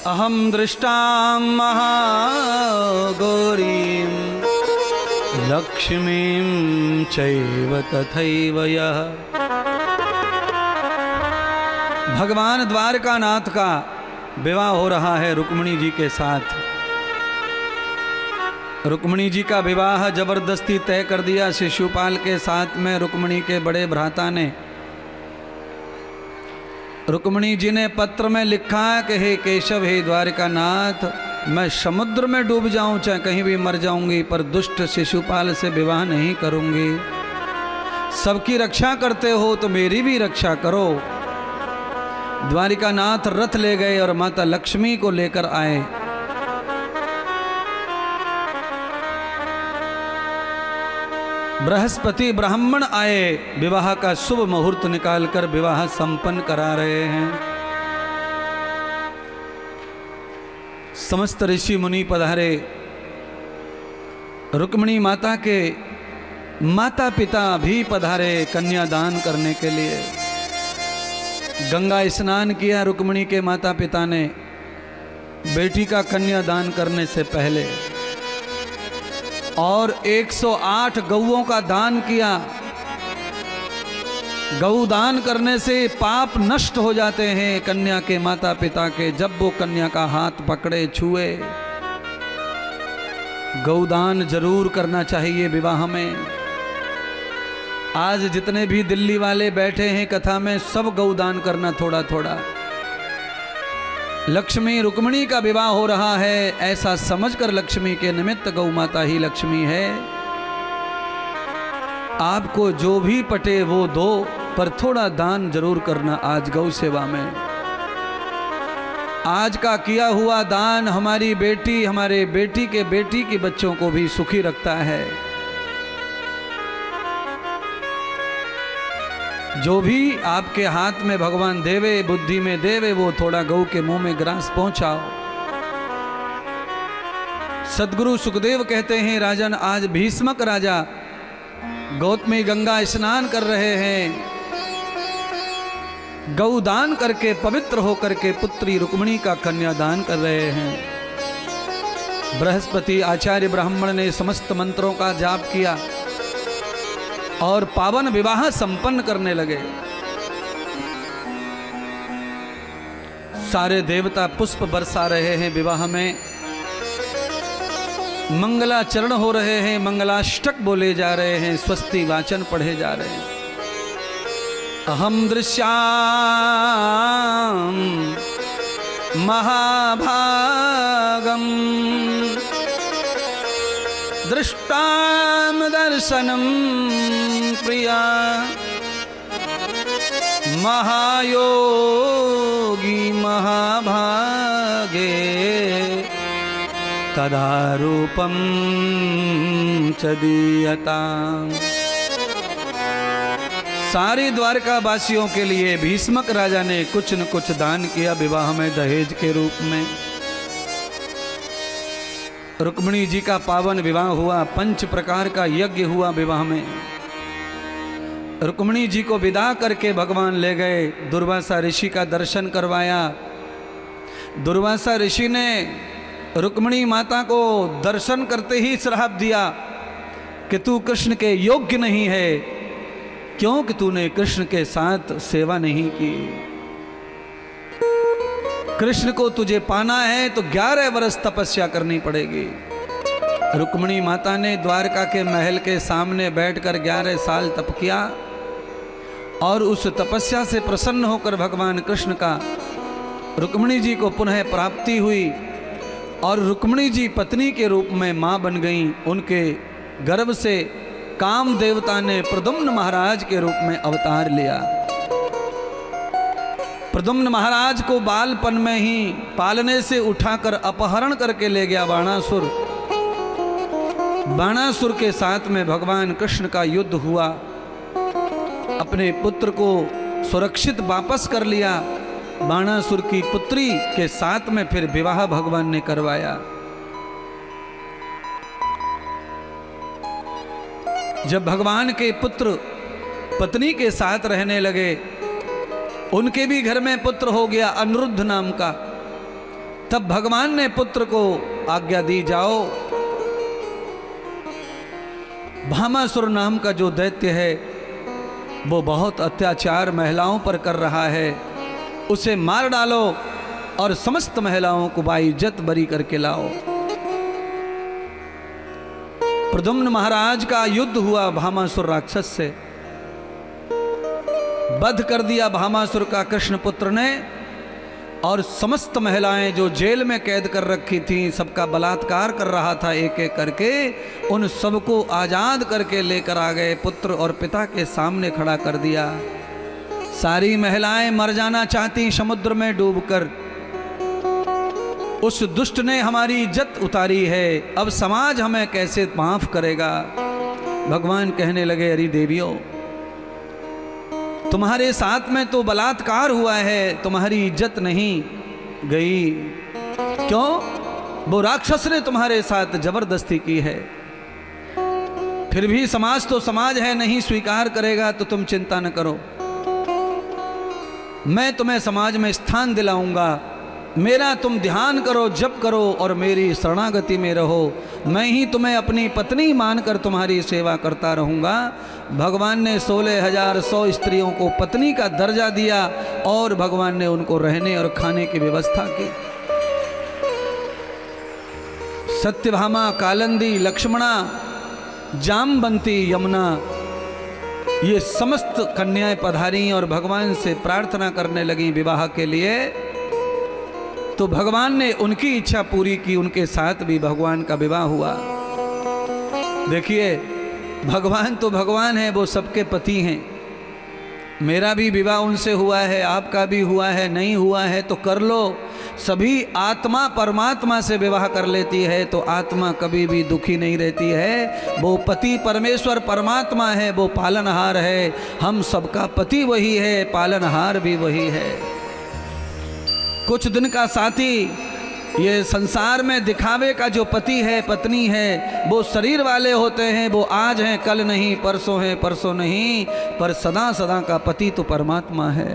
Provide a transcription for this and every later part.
अहम दृष्टां महागौरीं लक्ष्मीं चैव तथैव यः। भगवान द्वारकानाथ का विवाह हो रहा है रुक्मिणी जी के साथ। रुक्मिणी जी का विवाह जबरदस्ती तय कर दिया शिशुपाल के साथ में रुक्मिणी के बड़े भ्राता ने। रुक्मिणी जी ने पत्र में लिखा कि हे केशव, हे द्वारकानाथ, मैं समुद्र में डूब जाऊं चाहे कहीं भी मर जाऊंगी, पर दुष्ट शिशुपाल से विवाह नहीं करूंगी। सबकी रक्षा करते हो तो मेरी भी रक्षा करो। द्वारिकानाथ रथ ले गए और माता लक्ष्मी को लेकर आए। बृहस्पति ब्राह्मण आए, विवाह का शुभ मुहूर्त निकालकर विवाह संपन्न करा रहे हैं। समस्त ऋषि मुनि पधारे। रुक्मिणी माता के माता पिता भी पधारे कन्यादान करने के लिए। गंगा स्नान किया रुक्मिणी के माता पिता ने बेटी का कन्यादान करने से पहले, और 108 गौओं का दान किया। गौ दान करने से पाप नष्ट हो जाते हैं कन्या के माता पिता के, जब वो कन्या का हाथ पकड़े छुए। गौदान जरूर करना चाहिए विवाह में। आज जितने भी दिल्ली वाले बैठे हैं कथा में, सब गौदान करना थोड़ा थोड़ा। लक्ष्मी रुक्मिणी का विवाह हो रहा है, ऐसा समझकर लक्ष्मी के निमित्त गौ माता ही लक्ष्मी है। आपको जो भी पटे वो दो, पर थोड़ा दान जरूर करना आज गौ सेवा में। आज का किया हुआ दान हमारी बेटी, हमारे बेटी के बेटी के बच्चों को भी सुखी रखता है। जो भी आपके हाथ में भगवान देवे, बुद्धि में देवे, वो थोड़ा गौ के मुंह में ग्रास पहुंचाओ। सदगुरु सुखदेव कहते हैं, राजन आज भीष्मक राजा गौतमी गंगा स्नान कर रहे हैं, गौदान करके पवित्र होकर के पुत्री रुक्मिणी का कन्यादान कर रहे हैं। बृहस्पति आचार्य ब्राह्मण ने समस्त मंत्रों का जाप किया और पावन विवाह संपन्न करने लगे। सारे देवता पुष्प बरसा रहे हैं विवाह में। मंगलाचरण हो रहे हैं, मंगलाष्टक बोले जा रहे हैं, स्वस्ति वाचन पढ़े जा रहे हैं। अहम दृश्याम महाभागम दृष्टाम दर्शनम प्रिया महायोगी महाभागे तदा रूपम च दीयताम्। सारे द्वारका वासियों के लिए भीष्मक राजा ने कुछ न कुछ दान किया विवाह में दहेज के रूप में। रुक्मिणी जी का पावन विवाह हुआ, 5 प्रकार का यज्ञ हुआ विवाह में। रुक्मिणी जी को विदा करके भगवान ले गए, दुर्वासा ऋषि का दर्शन करवाया। दुर्वासा ऋषि ने रुक्मिणी माता को दर्शन करते ही श्राप दिया कि तू कृष्ण के योग्य नहीं है, क्योंकि तूने कृष्ण के साथ सेवा नहीं की। कृष्ण को तुझे पाना है तो 11 वर्ष तपस्या करनी पड़ेगी। रुक्मिणी माता ने द्वारका के महल के सामने बैठकर 11 साल तप किया और उस तपस्या से प्रसन्न होकर भगवान कृष्ण का रुक्मिणी जी को पुनः प्राप्ति हुई और रुक्मिणी जी पत्नी के रूप में मां बन गईं। उनके गर्भ से काम देवता ने प्रद्युम्न महाराज के रूप में अवतार लिया। प्रद्युम्न महाराज को बालपन में ही पालने से उठाकर अपहरण करके ले गया बाणासुर। बाणासुर के साथ में भगवान कृष्ण का युद्ध हुआ। अपने पुत्र को सुरक्षित वापस कर लिया। बाणासुर की पुत्री के साथ में फिर विवाह भगवान ने करवाया। जब भगवान के पुत्र पत्नी के साथ रहने लगे, उनके भी घर में पुत्र हो गया अनिरुद्ध नाम का। तब भगवान ने पुत्र को आज्ञा दी, जाओ भामासुर नाम का जो दैत्य है वो बहुत अत्याचार महिलाओं पर कर रहा है, उसे मार डालो और समस्त महिलाओं को बाइज्जत बरी करके लाओ। प्रद्युम्न महाराज का युद्ध हुआ भामासुर राक्षस से, वध कर दिया भामासुर का कृष्ण पुत्र ने, और समस्त महिलाएं जो जेल में कैद कर रखी थी सबका बलात्कार कर रहा था एक एक करके, उन सबको आजाद करके लेकर आ गए, पुत्र और पिता के सामने खड़ा कर दिया। सारी महिलाएं मर जाना चाहती समुद्र में डूबकर, उस दुष्ट ने हमारी इज्जत उतारी है, अब समाज हमें कैसे माफ करेगा। भगवान कहने लगे, अरे देवियों, तुम्हारे साथ में तो बलात्कार हुआ है, तुम्हारी इज्जत नहीं गई। क्यों? वो राक्षस ने तुम्हारे साथ जबरदस्ती की है। फिर भी समाज तो समाज है, नहीं स्वीकार करेगा तो तुम चिंता न करो, मैं तुम्हें समाज में स्थान दिलाऊंगा। मेरा तुम ध्यान करो, जप करो और मेरी शरणागति में रहो, मैं ही तुम्हें अपनी पत्नी मानकर तुम्हारी सेवा करता रहूँगा। भगवान ने 16,100 स्त्रियों को पत्नी का दर्जा दिया और भगवान ने उनको रहने और खाने की व्यवस्था की। सत्यभामा, कालंदी, लक्ष्मणा, जामवंती, यमुना, ये समस्त कन्याएं पधारी और भगवान से प्रार्थना करने लगी विवाह के लिए। तो भगवान ने उनकी इच्छा पूरी की, उनके साथ भी भगवान का विवाह हुआ। देखिए, भगवान तो भगवान है, वो सबके पति हैं। मेरा भी विवाह उनसे हुआ है, आपका भी हुआ है, नहीं हुआ है तो कर लो। सभी आत्मा परमात्मा से विवाह कर लेती है तो आत्मा कभी भी दुखी नहीं रहती है। वो पति परमेश्वर परमात्मा है, वो पालनहार है। हम सबका पति वही है, पालनहार भी वही है। कुछ दिन का साथी, ये संसार में दिखावे का जो पति है, पत्नी है, वो शरीर वाले होते हैं, वो आज हैं कल नहीं, परसों हैं परसों नहीं, पर सदा सदा का पति तो परमात्मा है।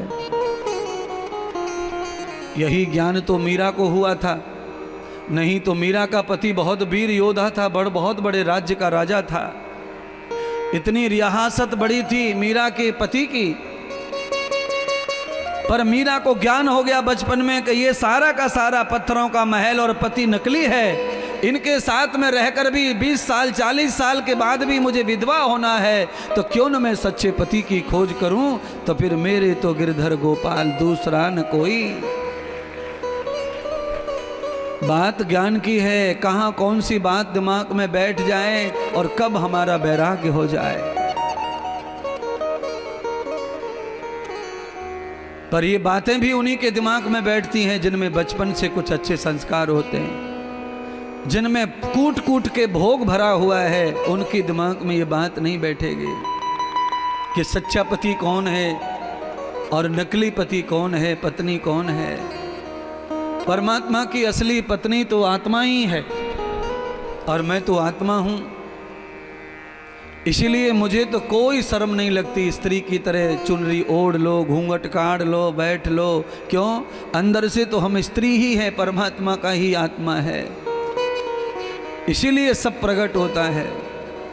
यही ज्ञान तो मीरा को हुआ था, नहीं तो मीरा का पति बहुत वीर योद्धा था, बहुत बड़े राज्य का राजा था। इतनी रियासत बड़ी थी मीरा के पति की, पर मीरा को ज्ञान हो गया बचपन में कि ये सारा का सारा पत्थरों का महल और पति नकली है। इनके साथ में रहकर भी 20 साल 40 साल के बाद भी मुझे विधवा होना है, तो क्यों न मैं सच्चे पति की खोज करूं। तो फिर मेरे तो गिरधर गोपाल, दूसरा न कोई। बात ज्ञान की है, कहाँ कौन सी बात दिमाग में बैठ जाए और कब हमारा वैराग्य हो जाए। पर ये बातें भी उन्हीं के दिमाग में बैठती हैं जिनमें बचपन से कुछ अच्छे संस्कार होते हैं, जिनमें कूट कूट के भोग भरा हुआ है। उनके दिमाग में ये बात नहीं बैठेगी कि सच्चा पति कौन है और नकली पति कौन है, पत्नी कौन है। परमात्मा की असली पत्नी तो आत्मा ही है और मैं तो आत्मा हूँ। इसीलिए मुझे तो कोई शर्म नहीं लगती, स्त्री की तरह चुनरी ओढ़ लो, घूंघट काढ़ लो, बैठ लो। क्यों? अंदर से तो हम स्त्री ही है, परमात्मा का ही आत्मा है, इसीलिए सब प्रकट होता है।